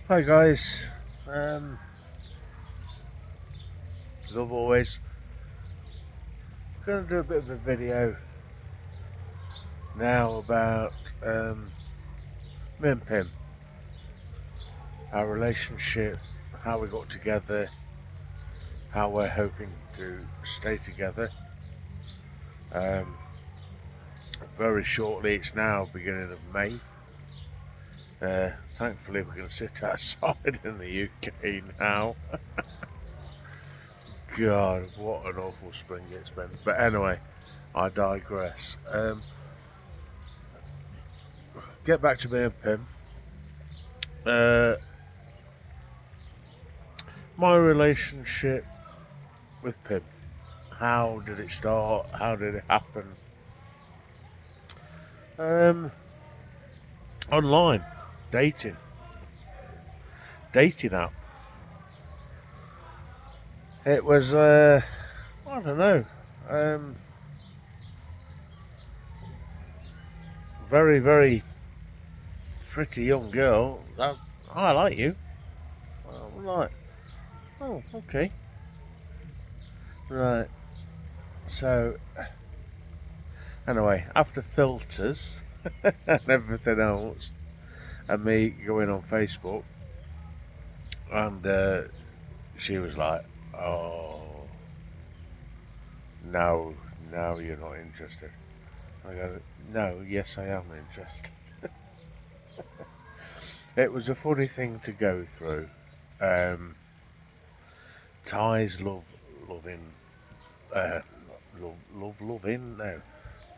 Hi guys, as always, I'm going to do a bit of a video now about me and Pim, our relationship, how we got together, how we're hoping to stay together. Um, Very shortly, it's now beginning of May. Thankfully, we can sit outside in the UK now. God, what an awful spring it's been. But anyway, I digress. Get back to me and Pim. Uh, my relationship with Pim. How did it start? How did it happen? Um, Online dating, dating app. It was I don't know, um, very pretty young girl. I like you. I'm like, oh, okay, right. So anyway, after filters and everything else, and me going on Facebook, and she was like, "Oh, no, no, you're not interested." I go, "No, yes, I am interested." It was a funny thing to go through. Um, Thais loving, uh, loving, no,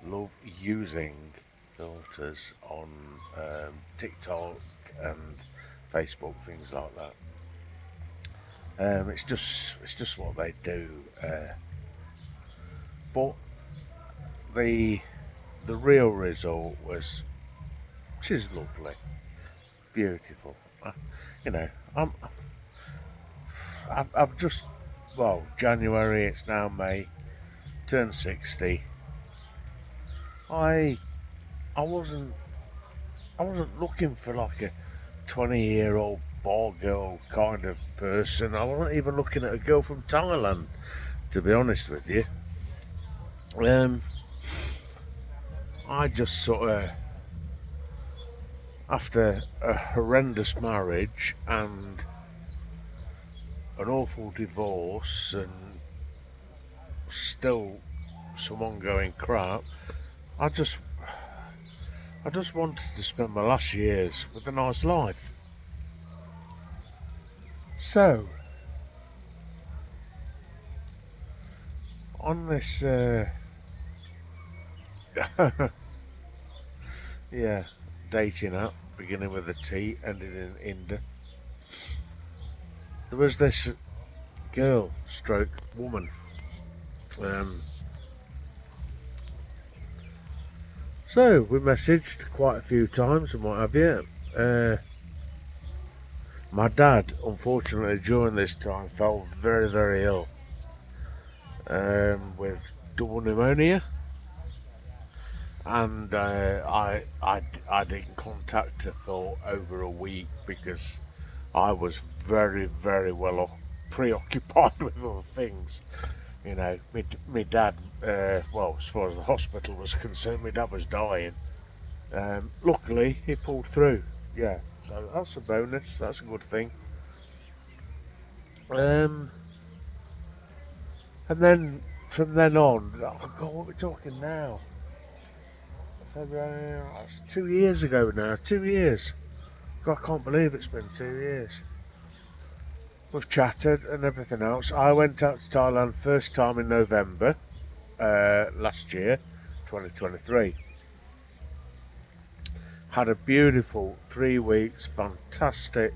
love using filters on TikTok and Facebook, things like that. It's just what they do. But the the real result was she's lovely, beautiful. You know, I've just, well, January. It's now May. Turned 60. I I wasn't I wasn't looking for like a 20-year-old ball girl kind of person. I wasn't even looking at a girl from Thailand, to be honest with you. Um, I just sort of, after a horrendous marriage and an awful divorce and still some ongoing crap, I just I just wanted to spend my last years with a nice life. So, on this, yeah, dating app, beginning with a T, ending in Inda, there was this girl, stroke woman. Um, so we messaged quite a few times and what have you. My dad, unfortunately, during this time, fell very ill with double pneumonia, and I didn't contact her for over a week because I was very well preoccupied with other things. You know, my dad, well, as far as the hospital was concerned, my dad was dying. Luckily, he pulled through. Yeah, so that's a bonus. That's a good thing. Um, and then from then on, oh God, what are we talking now? February. That's 2 years ago now. 2 years. God, I can't believe it's been 2 years. We've chatted and everything else. I went out to Thailand first time in November last year, 2023. Had a beautiful 3 weeks, fantastic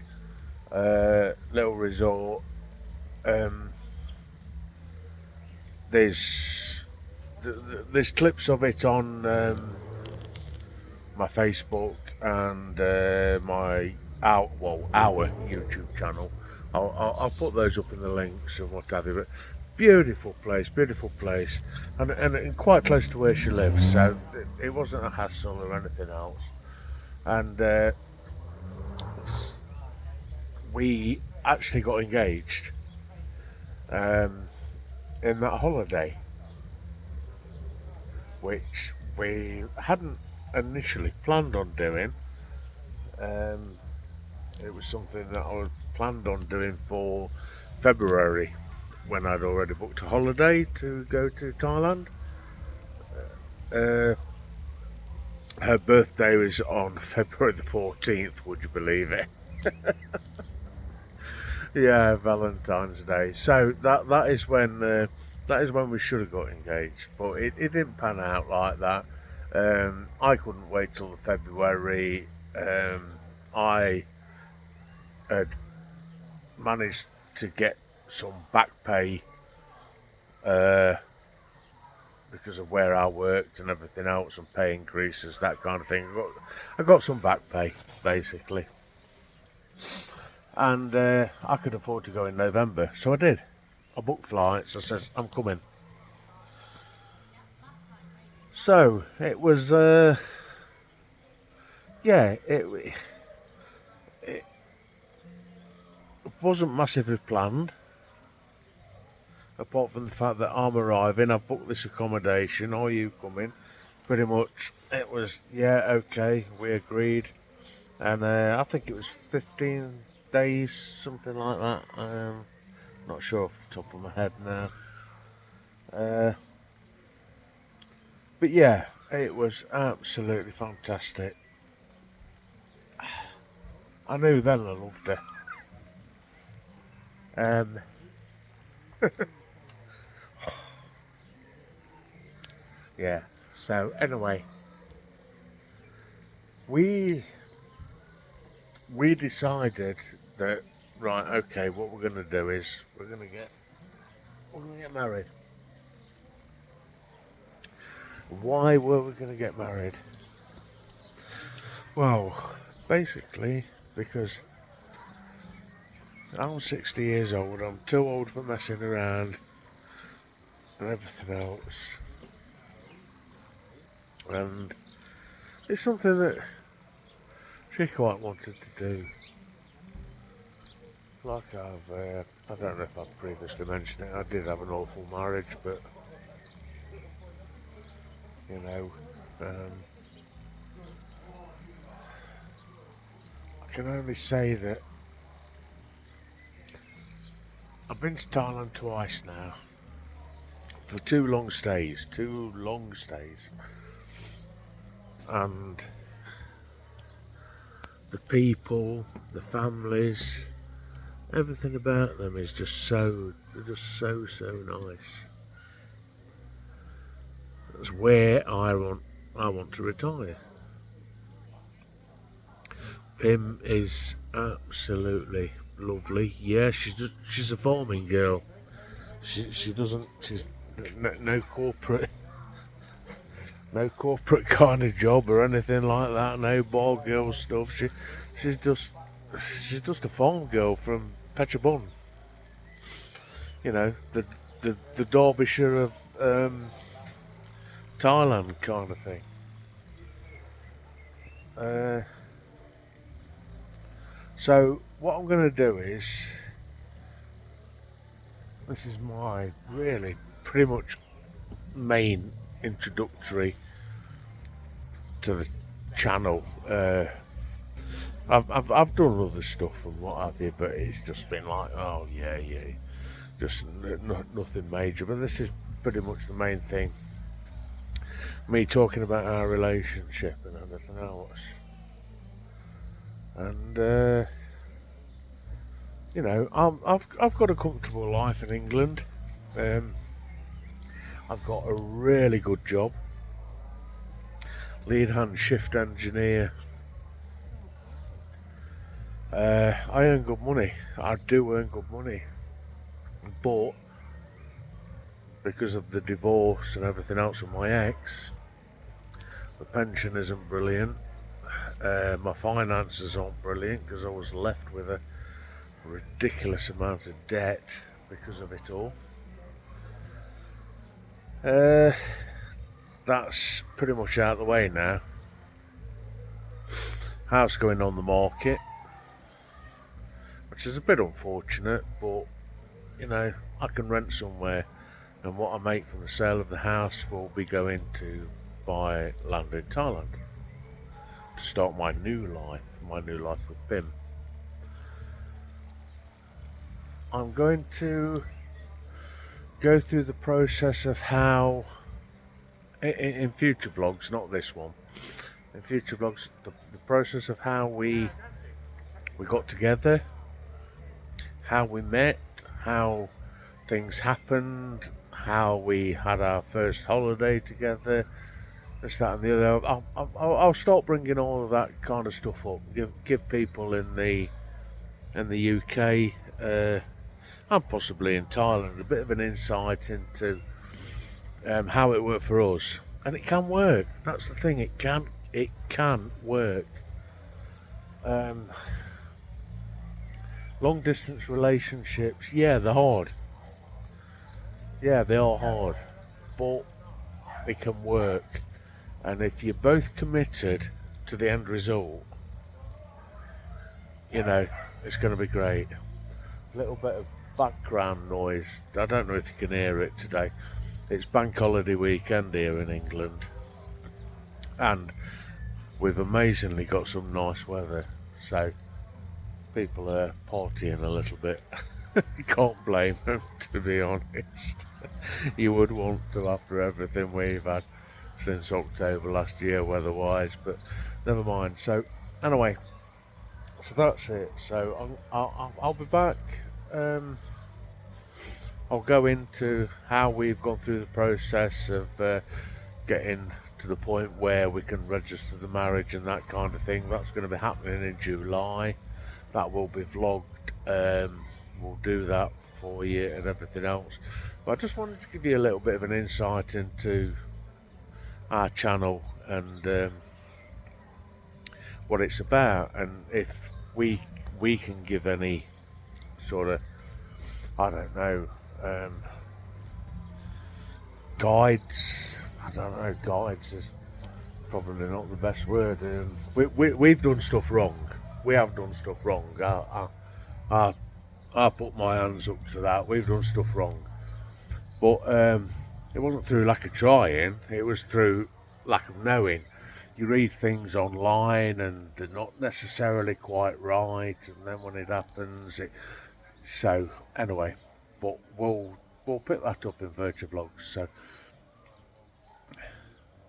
little resort. Um, there's there's clips of it on my Facebook and our YouTube channel. I'll put those up in the links and what have you. But beautiful place, and quite close to where she lives, so it wasn't a hassle or anything else. And we actually got engaged in that holiday, which we hadn't initially planned on doing. Um, it was something that I was planned on doing for February, when I'd already booked a holiday to go to Thailand. Uh, Her birthday was on February the 14th, would you believe it? Yeah, Valentine's Day. So that is when we should have got engaged, but it didn't pan out like that. I couldn't wait till February. I had managed to get some back pay uh, because of where I worked and everything else, and pay increases, that kind of thing. I got some back pay, basically. And I could afford to go in November, so I did. I booked flights, I says, I'm coming. So, it was, yeah, it wasn't massively planned, apart from the fact that I'm arriving, I've booked this accommodation, are you coming? Pretty much, it was, yeah, okay, we agreed. And I think it was 15 days, something like that. Not sure off the top of my head now. But yeah, it was absolutely fantastic. I knew then I loved her. Um, yeah, so anyway, we decided that, right, okay, what we're going to do is we're going to get married. Why were we going to get married? Well, basically because I'm 60 years old. I'm too old for messing around and everything else, and it's something that she quite wanted to do. Like I don't know if I've previously mentioned it, I did have an awful marriage, but, you know, I can only say that I've been to Thailand twice now, for two long stays, and the people, the families, everything about them is just so nice. That's where I want to retire. Pim is absolutely lovely. Yeah, she's a farming girl. She's no corporate kind of job or anything like that. No bar girl stuff. She's just a farm girl from phetchabun. You know, the Derbyshire of Thailand kind of thing. So what I'm going to do is, this is my really pretty much main introductory to the channel. I've done other stuff and what have you, but it's just been like, oh yeah, just nothing major. But this is pretty much the main thing. Me talking about our relationship and everything else. And you know, I've got a comfortable life in England. I've got a really good job, lead hand shift engineer. I earn good money. I do earn good money, but because of the divorce and everything else with my ex, the pension isn't brilliant. My finances aren't brilliant because I was left with a ridiculous amount of debt because of it all. That's pretty much out of the way now. House going on the market. I which is a bit unfortunate, but you know, I can rent somewhere, and what I make from the sale of the house will be going to buy land in Thailand to start my new life with Pim. I'm going to go through the process of how, in future vlogs, not this one, in future vlogs, the process of how we got together, how we met, how things happened, how we had our first holiday together, this, that and the other. I'll start bringing all of that kind of stuff up, give people in the UK and possibly in Thailand a bit of an insight into how it worked for us. And it can work. That's the thing, it can work. Long distance relationships, yeah, they're hard. Yeah, they are hard, but they can work. And if you're both committed to the end result, you know, it's going to be great. A little bit of background noise. I don't know if you can hear it today. It's bank holiday weekend here in England, and we've amazingly got some nice weather, so people are partying a little bit. You can't blame them, to be honest. You would want to after everything we've had since October last year weather-wise, but never mind. So anyway, so that's it. So I'll be back. I'll go into how we've gone through the process of getting to the point where we can register the marriage and that kind of thing. That's going to be happening in July. That will be vlogged. We'll do that for you and everything else. But I just wanted to give you a little bit of an insight into our channel and what it's about, and if we can give any sort of, I don't know, guides. I don't know, guides is probably not the best word. We've done stuff wrong. We have done stuff wrong. I put my hands up to that. We've done stuff wrong, but it wasn't through lack of trying. It was through lack of knowing. You read things online and they're not necessarily quite right, and then when it happens, so anyway. But we'll pick that up in Virtua Vlogs. So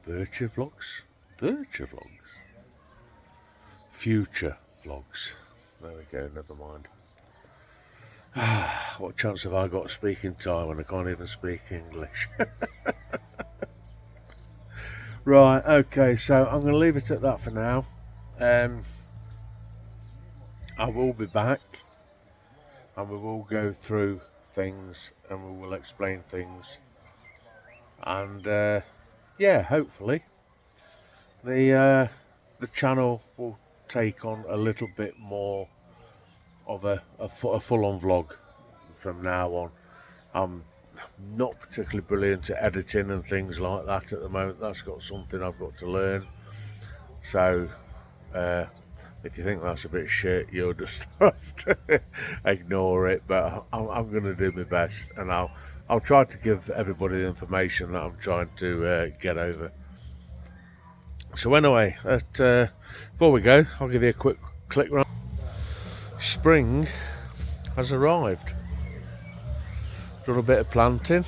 Virtua Vlogs, future vlogs. There we go. Never mind. What chance have I got to speak in Thai when I can't even speak English? Right, okay, so I'm going to leave it at that for now. I will be back, and we will go through things, and we will explain things, and yeah, hopefully the channel will take on a little bit more of a full-on vlog from now on. I'm not particularly brilliant at editing and things like that at the moment. That's got something I've got to learn. So if you think that's a bit shit, you'll just have to ignore it. But I'm going to do my best, and I'll try to give everybody the information that I'm trying to get over. So anyway, before we go, I'll give you a quick click round. Spring has arrived. Done a bit of planting,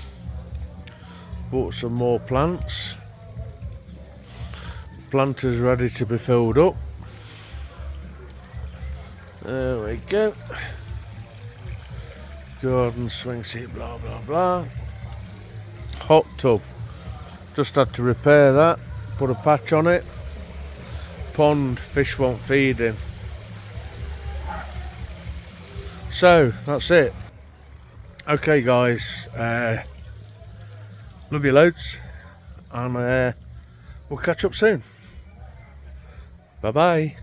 bought some more plants. Planters ready to be filled up. There we go. Garden swing seat, blah blah blah. Hot tub, just had to repair that, put a patch on it. Pond, fish won't feed in. So that's it. Okay guys, love you loads, and we'll catch up soon. Bye bye.